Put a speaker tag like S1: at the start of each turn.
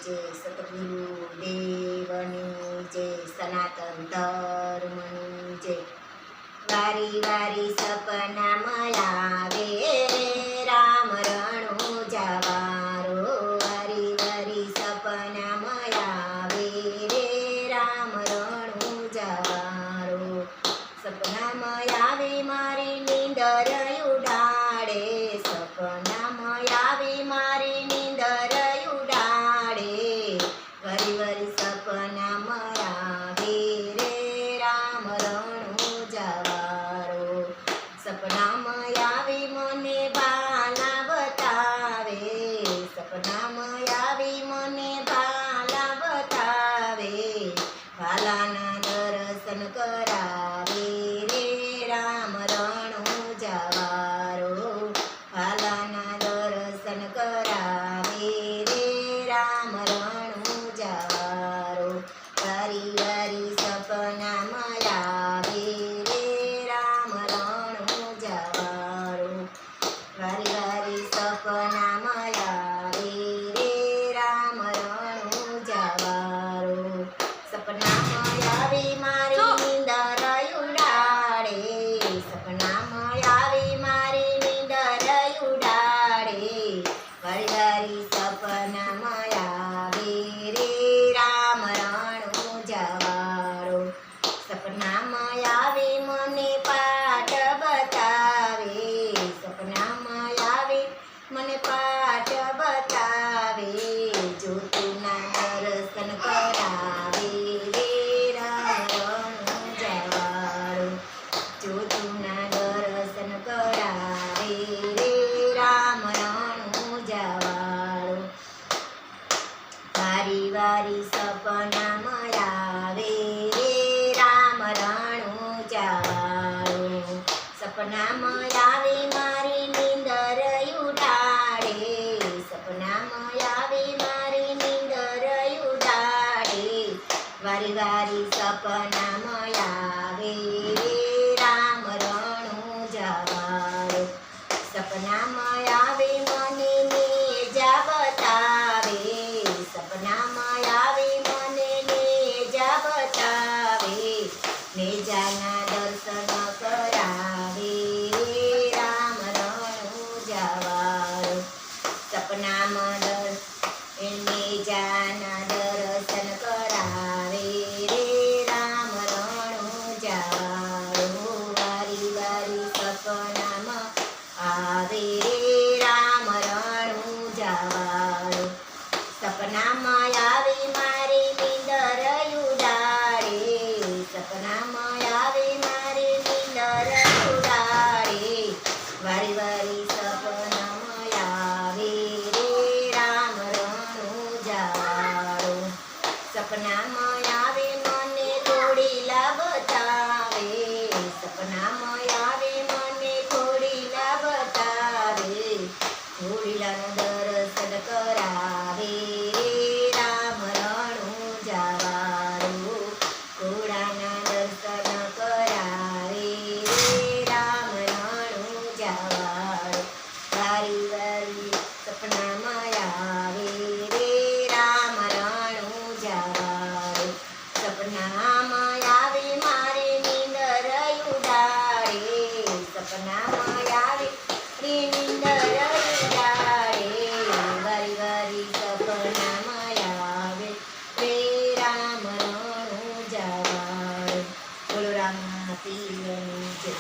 S1: જય સતગુરુ દેવની જય સનાતન ધર્મની જય વારી વારી સપનામાં આવે રામ રણું જવારો વારી વારી સપનામાં આવે રે રામ રણું જવારો સપનામાં આવે મારી નીંદર ઉડાડે સપનામાં આવે મારી નીંદર ઉડાડે વરી વરી સપનામાં આવે રે રામ રણું જવારો સપનામાં આવે મને બાલા બતાવે સપનામાં આવે મને બાલા બતાવે બાલાના દર્શન કરાવે રે રામ રણું જવારો બાલાના દર્શન કરાવે રે રામ રણું જવારો વારી વારી સપનામાં આવે રે રામ રણું જવારો વારી વારી સપનામાં આવે રે રામ રણું જવારો સપનામાં આવે મારી નીંદર ઉડાડે સપનામાં આવે મારી નીંદર ઉડાડે વારી વારી સપનામાં આવે રે રામ રણું જવારો સપનામાં આવે મને પાઠ બતાવે સપનામાં આવે મને પાઠ બતાવે જ્યોતિના દર્શન કરાવે રે રામ રણું જવારો જ્યોતિના દર્શન કરાવે રે રામ રણું જવારો વારી વારી સપનામાં આવે રે રામ રણું જવારો સપનામાં આવે મારી નીંદર ઉડાડે સપનામાં આવે મારી નીંદર ઉડાડે વારી વારી સપનામાં આવે રે રામ રણું જવારો સપનામાં આવે મને નેજા બતાવે સપનામાં આવે મને નેજા બતાવે નેજાના દર્શન કરાવે રે રામ રણું જવારો સપનામાં નેજાના દર્શન કરાવે રે રામ રણું જવારો વારી વારી સપનામાં આવે રે રામ રણું જવારો સપનામાં આવે મારી નીંદર ઉડાડે સપનામાં આવે મારી નીંદર ઉડાડે વારી વારી સપનામાં આવે રે રામ રણું જવારો સપનામાં આવે મને ઘોડીલા બતાવે સપનામાં આવે મને ઘોડીલા બતાવે ઘોડીલાનું દર્શન કરાવે રે રામ રણું જવારો ઘોડાના દર્શન કરાવે રે રામ રણું જવારો વારી વારી સપનામાં આવે રે રામ રણું જવારો સપનામાં આવે મારે નીંદર ઉડાડે સપનામાં આવે રે નીંદર ઉડાડે વારી વારી સપનામાં આવે રે રામ રણું જવારો બોલો રામ પીરની જય